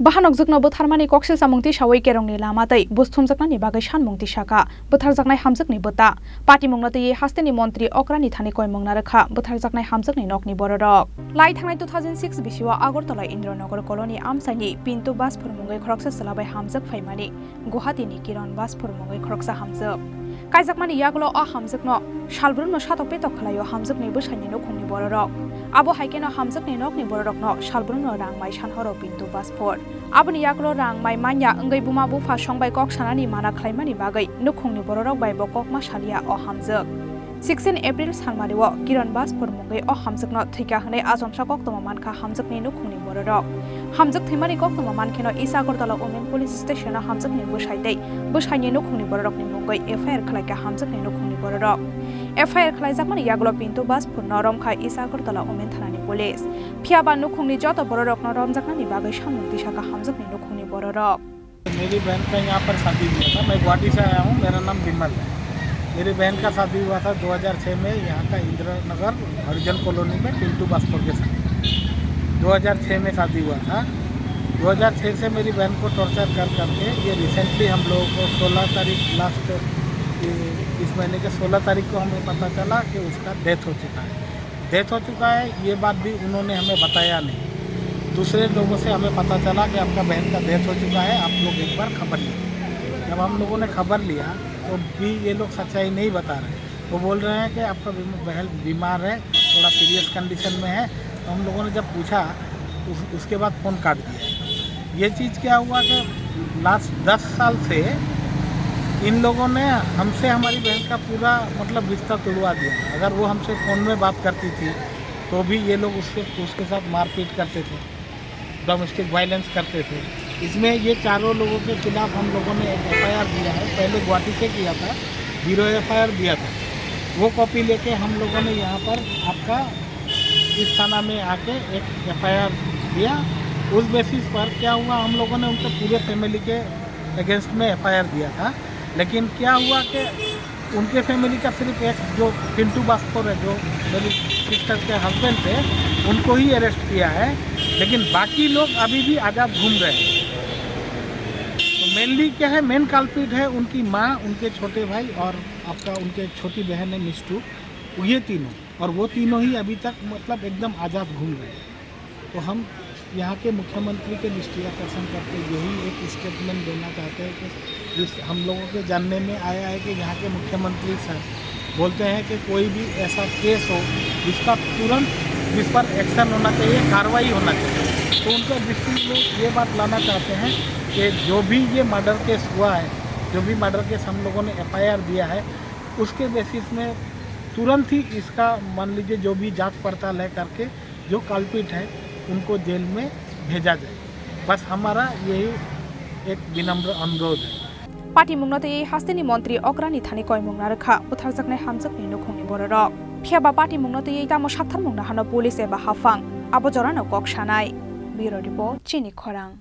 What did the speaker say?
Bahanok jukno botharmani kokse samungti shawai kerongni lamatei busthumjaknani bagai sanmungti shaka botharjaknai hamjakni bota party mungnatei hasteni montri okrani thani koimungna rakha botharjaknai hamjakni nokni bororok lai thangnai 2006 bisiwa Agartala Indranagar colony amsani Pinto bus phurmungai khoroksa salabai hamjak phaimani Guwahati ni Kiran bus phurmungai khoroksa hamjak Kaijakmani yaglo a hamjakno shalbrunno shatok petok khlayo hamjakni busaini nokhungni bororok abo haikeno hamjakni nokni bororokno shalbrunno rangmai sanhoro Pinto bus phur aboni yaglo rangmai manya engai buma bufa songbai kok sanani mana khlaimani bagai nokhungni bororok bai bokok ma salia o hamjak 16 April salmariwo Kiran bus phurmungai o hamjakno thika hne ajomsa kok toma mankha hamjakni nokhungni bororok hamjak thimani kok toma mankeno Agartala Women Police Station hamjakni busaini nokhungni bororokni mungai FIR khlaika hamjakni nokhungni bororok FIR khlaijakmani yaglo Pinto bus phur norom khai Agartala Women Thanani Police phiaba nokhungni joto bororokno romjaknani bagai sanmukti shaka hamjakni nokhungni bororok मेरी बहन का यहाँ पर शादी हुआ था। मैं गुवाहाटी से आया हूँ। मेरा नाम विमल है। मेरी बहन का शादी हुआ था 2006 में यहाँ का इंदिरानगर हरिजन कॉलोनी में पिंटू बास्पोर के साथ 2006 में शादी हुआ था। 2006 से मेरी बहन को टॉर्चर कर करके ये रिसेंटली हम लोगों को 16 तारीख लास्ट इस महीने के 16 तारीख को हमें पता चला कि उसका डेथ हो चुका है। ये बात भी उन्होंने हमें बताया नहीं। दूसरे लोगों से हमें पता चला कि आपका बहन का डेथ हो चुका है, आप लोग एक बार खबर लीजिए। जब हम लोगों ने खबर लिया तो भी ये लोग सच्चाई नहीं बता रहे। वो बोल रहे हैं कि आपका बहन बीमार है, थोड़ा सीरियस कंडीशन में है। तो हम लोगों ने जब पूछा उसके बाद फ़ोन काट दिया। ये चीज़ क्या हुआ कि लास्ट 10 साल से इन लोगों ने हमसे हमारी बहन का पूरा मतलब रिश्ता तोड़वा दिया। अगर वो हमसे फ़ोन में बात करती थी तो भी ये लोग उसके साथ मारपीट करते थे, डोमेस्टिक वायलेंस करते थे। इसमें ये चारों लोगों के खिलाफ हम लोगों ने एक FIR दिया है। पहले गुवाहाटी से किया था, 0 FIR दिया था। वो कॉपी लेके हम लोगों ने यहाँ पर आपका इस थाना में आके एक FIR दिया। उस बेसिस पर क्या हुआ, हम लोगों ने उनके पूरे फैमिली के अगेंस्ट में FIR दिया था। लेकिन क्या हुआ कि उनके फैमिली का सिर्फ एक जो पिंटू बास्पोर है, जो मेरी सिस्टर के हस्बैंड थे, उनको ही अरेस्ट किया है। लेकिन बाकी लोग अभी भी आज़ाद घूम रहे हैं। तो मेनली क्या है, मेन कल्प्रिट है उनकी माँ, उनके छोटे भाई और आपका उनके छोटी बहन है मिस्टू, ये तीनों। और वो तीनों ही अभी तक मतलब एकदम आज़ाद घूम रहे हैं। तो हम यहाँ के मुख्यमंत्री के दृष्टि आकर्षण करके यही एक स्टेटमेंट देना चाहते हैं कि जिस हम लोगों के जानने में आया है कि यहाँ के मुख्यमंत्री सर बोलते हैं कि कोई भी ऐसा केस हो जिसका तुरंत जिस पर एक्शन होना चाहिए, कार्रवाई होना चाहिए। तो उनके दृष्टि में ये बात लाना चाहते हैं कि जो भी ये मर्डर केस हुआ है, जो भी मर्डर केस हम लोगों ने FIR दिया है, उसके बेसिस में तुरंत ही इसका मान लीजिए जो भी जांच पड़ताल है करके जो कल्प्रिट है उनको जेल में भेजा जाए। बस हमारा यही एक विनम्र अनुरोध है। Party mungnatei hasteni montri okrani thani koimungna rakha butharjaknai hamjakni nokhungni bororok phiaba party mungnatei tamo sathar mungna hano police eba hafang abo jorano kok sanai. Bureau report Chini Khorang.